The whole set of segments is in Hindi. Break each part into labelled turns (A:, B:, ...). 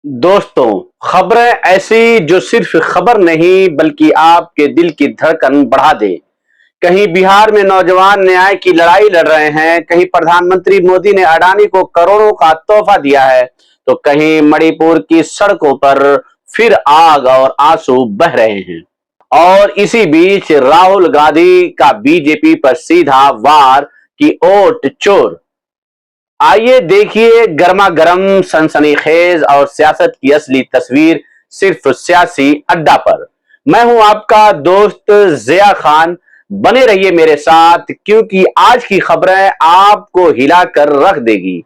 A: दोस्तों, खबरें ऐसी जो सिर्फ खबर नहीं बल्कि आपके दिल की धड़कन बढ़ा दे। कहीं बिहार में नौजवान न्याय की लड़ाई लड़ रहे हैं, कहीं प्रधानमंत्री मोदी ने अडानी को करोड़ों का तोहफा दिया है, तो कहीं मणिपुर की सड़कों पर फिर आग और आंसू बह रहे हैं। और इसी बीच राहुल गांधी का बीजेपी पर सीधा वार कि वोट चोर। आइए देखिए गर्मा गर्म सनसनीखेज और सियासत की असली तस्वीर सिर्फ सियासी अड्डा पर। मैं हूं आपका दोस्त जिया खान। बने रहिए मेरे साथ क्योंकि आज की खबरें आपको हिलाकर रख देगी।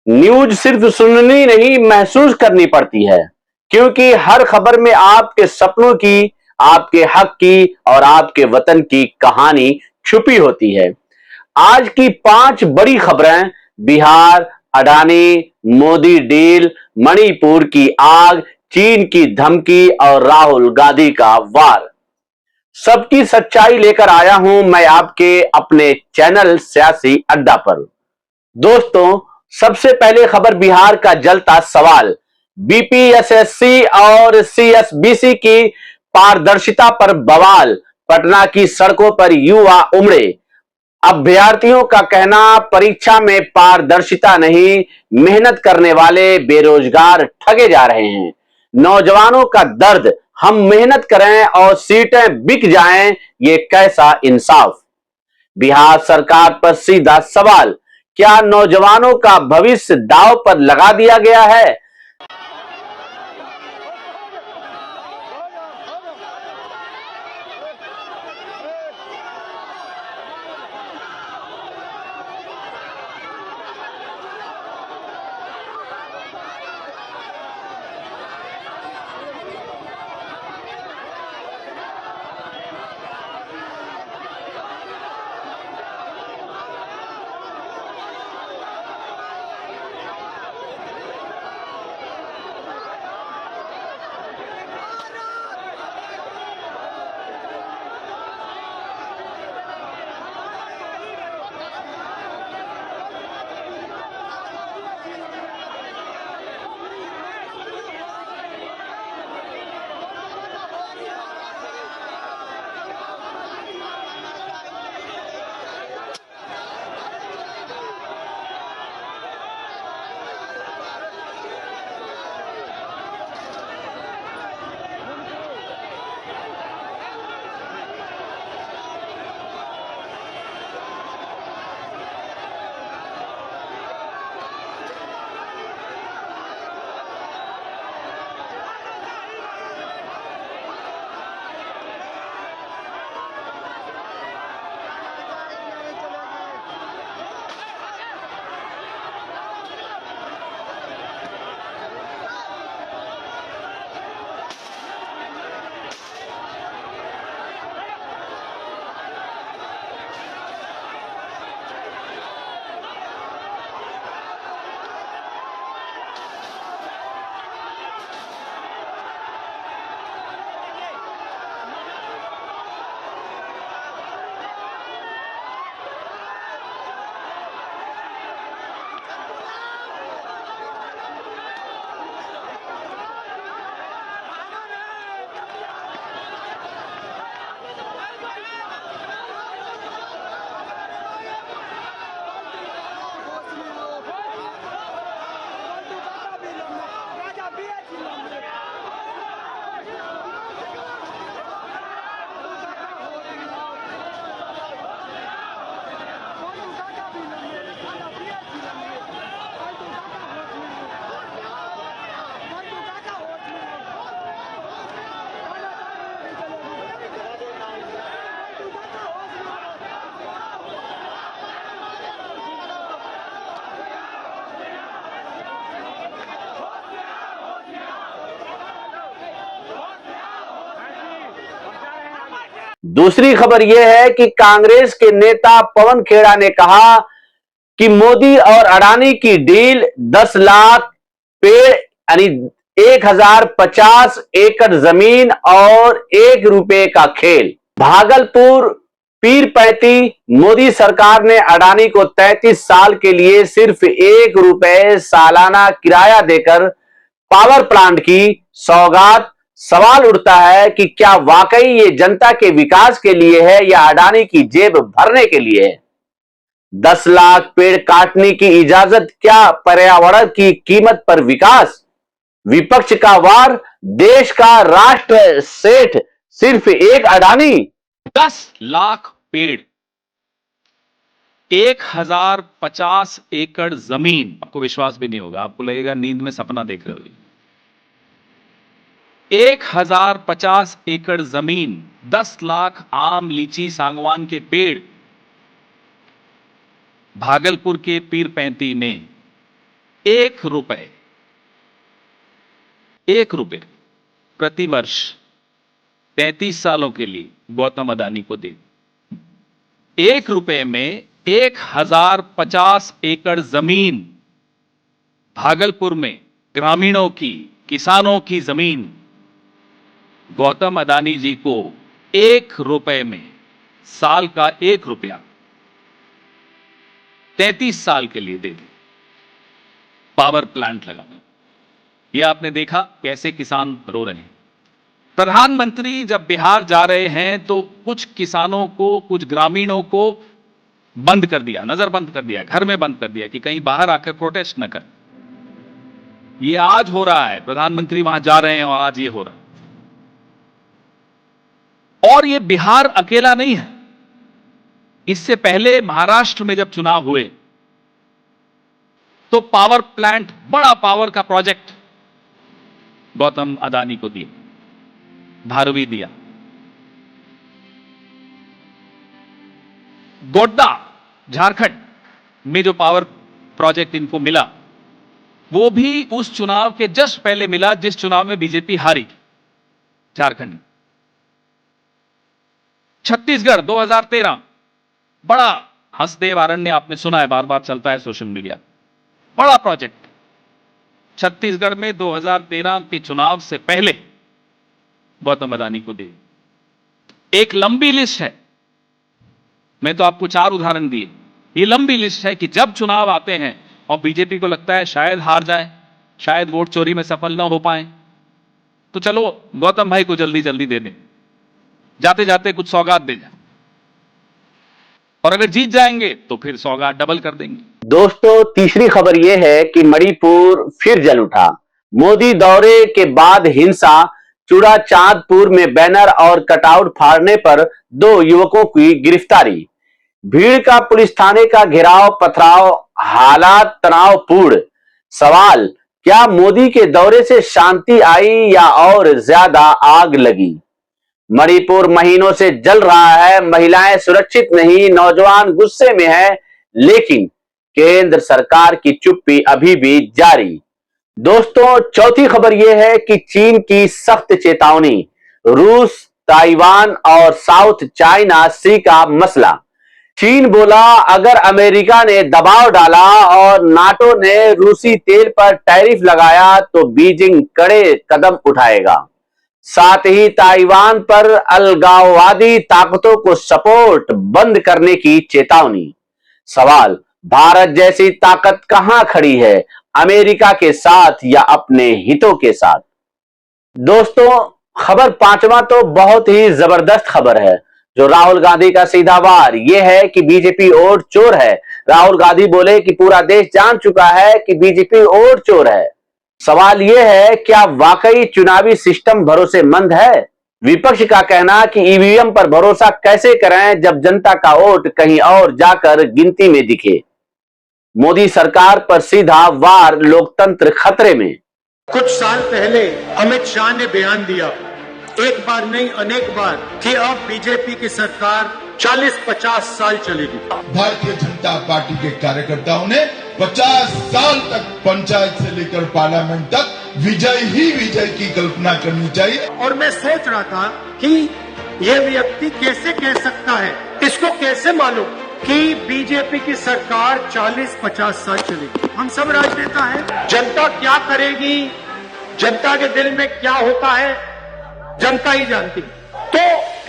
A: न्यूज सिर्फ सुननी नहीं महसूस करनी पड़ती है, क्योंकि हर खबर में आपके सपनों की, आपके हक की और आपके वतन की कहानी छुपी होती है। आज की 5 बड़ी खबरें: बिहार, अडानी, मोदी डील, मणिपुर की आग, चीन की धमकी और राहुल गांधी का वार। सबकी सच्चाई लेकर आया हूं मैं आपके अपने चैनल सियासी अड्डा पर। दोस्तों, सबसे पहले खबर बिहार का जलता सवाल। बीपीएसएससी और सीएसबीसी की पारदर्शिता पर बवाल। पटना की सड़कों पर युवा उमड़े। अभ्यर्थियों का कहना, परीक्षा में पारदर्शिता नहीं, मेहनत करने वाले बेरोजगार ठगे जा रहे हैं। नौजवानों का दर्द, हम मेहनत करें और सीटें बिक जाएं, ये कैसा इंसाफ। बिहार सरकार पर सीधा सवाल, क्या नौजवानों का भविष्य दांव पर लगा दिया गया है? दूसरी खबर यह है कि कांग्रेस के नेता पवन खेड़ा ने कहा कि मोदी और अडानी की डील 10 लाख पेड़ यानी 1050 एकड़ जमीन और ₹1 का खेल। भागलपुर पीरपैंती, मोदी सरकार ने अडानी को 33 साल के लिए सिर्फ ₹1 सालाना किराया देकर पावर प्लांट की सौगात। सवाल उठता है कि क्या वाकई ये जनता के विकास के लिए है या अडानी की जेब भरने के लिए है। 10 लाख पेड़ काटने की इजाजत, क्या पर्यावरण की कीमत पर विकास। विपक्ष का वार, देश का राष्ट्र सेठ सिर्फ एक अडानी।
B: 10 लाख पेड़, 1050 एकड़ जमीन। आपको विश्वास भी नहीं होगा, आपको लगेगा नींद में सपना देख रहे हो। 1050 एकड़ जमीन, 10 लाख आम, लीची, सागवान के पेड़। भागलपुर के पीरपैंती में 1 रुपए प्रति वर्ष 33 सालों के लिए गौतम अडानी को दे। 1 रुपए में 1050 एकड़ जमीन, भागलपुर में ग्रामीणों की, किसानों की जमीन गौतम अडानी जी को 1 रुपए में, साल का 1 रुपया 33 साल के लिए दे दे। पावर प्लांट लगाना, यह आपने देखा कैसे किसान रो रहे हैं। प्रधानमंत्री जब बिहार जा रहे हैं तो कुछ किसानों को, कुछ ग्रामीणों को बंद कर दिया, नजरबंद कर दिया, घर में बंद कर दिया कि कहीं बाहर आकर प्रोटेस्ट न कर। यह आज हो रहा है, प्रधानमंत्री वहां जा रहे हैं और आज ये हो रहा है। और यह बिहार अकेला नहीं है। इससे पहले महाराष्ट्र में जब चुनाव हुए तो पावर प्लांट, बड़ा पावर का प्रोजेक्ट गौतम अडानी को दिया, धारवी दिया। गोड्डा, झारखंड में जो पावर प्रोजेक्ट इनको मिला, वो भी उस चुनाव के जस्ट पहले मिला जिस चुनाव में बीजेपी हारी, झारखंड। छत्तीसगढ़ 2013, बड़ा हसदेव अरण्य, आपने सुना है, बार बार चलता है सोशल मीडिया, बड़ा प्रोजेक्ट। छत्तीसगढ़ में 2013 के चुनाव से पहले गौतम अडानी को दे। एक लंबी लिस्ट है, मैं तो आपको 4 उदाहरण दिए। ये लंबी लिस्ट है कि जब चुनाव आते हैं और बीजेपी को लगता है शायद हार जाए, शायद वोट चोरी में सफल ना हो पाए, तो चलो गौतम भाई को जल्दी जल्दी दे दें, जाते जाते कुछ सौगात दे जाए, और अगर जीत जाएंगे तो फिर सौगात डबल कर देंगे।
A: दोस्तों, तीसरी खबर यह है कि मणिपुर फिर जल उठा। मोदी दौरे के बाद हिंसा, चूड़ाचांदपुर में बैनर और कटआउट फाड़ने पर 2 युवकों की गिरफ्तारी। भीड़ का पुलिस थाने का घेराव, पथराव, हालात तनावपूर्ण। सवाल, क्या मोदी के दौरे से शांति आई या और ज्यादा आग लगी। मणिपुर महीनों से जल रहा है, महिलाएं सुरक्षित नहीं, नौजवान गुस्से में है, लेकिन केंद्र सरकार की चुप्पी अभी भी जारी। दोस्तों, चौथी खबर यह है कि चीन की सख्त चेतावनी, रूस, ताइवान और साउथ चाइना सी का मसला। चीन बोला, अगर अमेरिका ने दबाव डाला और नाटो ने रूसी तेल पर टैरिफ लगाया तो बीजिंग कड़े कदम उठाएगा। साथ ही ताइवान पर अलगाववादी ताकतों को सपोर्ट बंद करने की चेतावनी। सवाल, भारत जैसी ताकत कहां खड़ी है, अमेरिका के साथ या अपने हितों के साथ। दोस्तों, खबर 5वां तो बहुत ही जबरदस्त खबर है, जो राहुल गांधी का सीधा वार। यह है कि बीजेपी वोट चोर है। राहुल गांधी बोले कि पूरा देश जान चुका है कि बीजेपी वोट चोर है। सवाल यह है, क्या वाकई चुनावी सिस्टम भरोसेमंद है। विपक्ष का कहना कि ईवीएम पर भरोसा कैसे करें जब जनता का वोट कहीं और जाकर गिनती में दिखे। मोदी सरकार पर सीधा वार, लोकतंत्र खतरे में।
C: कुछ साल पहले अमित शाह ने बयान दिया, एक बार नहीं अनेक बार, कि अब बीजेपी की सरकार 40-50 साल चलेगी।
D: भारतीय जनता पार्टी के कार्यकर्ताओं ने 50 साल तक पंचायत से लेकर पार्लियामेंट तक विजय ही विजय की कल्पना करनी चाहिए।
C: और मैं सोच रहा था कि यह व्यक्ति कैसे कह सकता है, इसको कैसे मालूम कि बीजेपी की सरकार 40-50 साल चलेगी। हम सब राजनेता हैं, जनता क्या करेगी, जनता के दिल में क्या होता है, जनता ही जानती। तो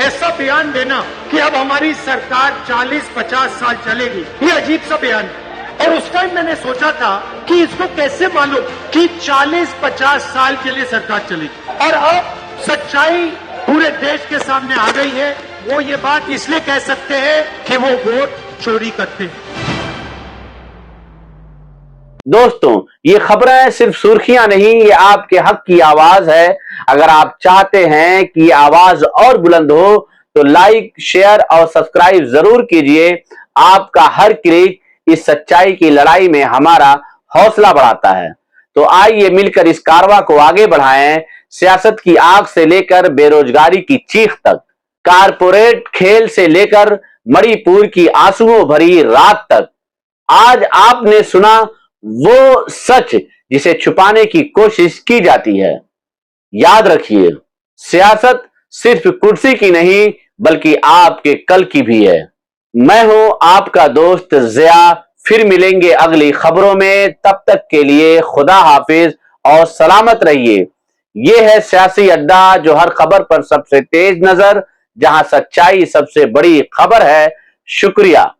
C: ऐसा बयान देना कि अब हमारी सरकार 40-50 साल चलेगी, ये अजीब सा बयान है। और उस टाइम मैंने सोचा था कि इसको कैसे मालूम कि 40-50 साल के लिए सरकार चलेगी, और अब सच्चाई पूरे देश के सामने आ गई है। वो ये बात इसलिए कह सकते हैं कि वो वोट चोरी करते हैं।
A: दोस्तों, ये खबरें सिर्फ सुर्खियां नहीं, ये आपके हक की आवाज है। अगर आप चाहते हैं कि आवाज और बुलंद हो तो लाइक, शेयर और सब्सक्राइब जरूर कीजिए। आपका हर क्लिक इस सच्चाई की लड़ाई में हमारा हौसला बढ़ाता है। तो आइए मिलकर इस कारवां को आगे बढ़ाएं। सियासत की आग से लेकर बेरोजगारी की चीख तक, कारपोरेट खेल से लेकर मणिपुर की आंसुओं भरी रात तक, आज आपने सुना वो सच जिसे छुपाने की कोशिश की जाती है। याद रखिए, सियासत सिर्फ कुर्सी की नहीं बल्कि आपके कल की भी है। मैं हूं आपका दोस्त जिया। फिर मिलेंगे अगली खबरों में। तब तक के लिए खुदा हाफिज और सलामत रहिए। ये है सियासी अड्डा, जो हर खबर पर सबसे तेज नजर, जहां सच्चाई सबसे बड़ी खबर है। शुक्रिया।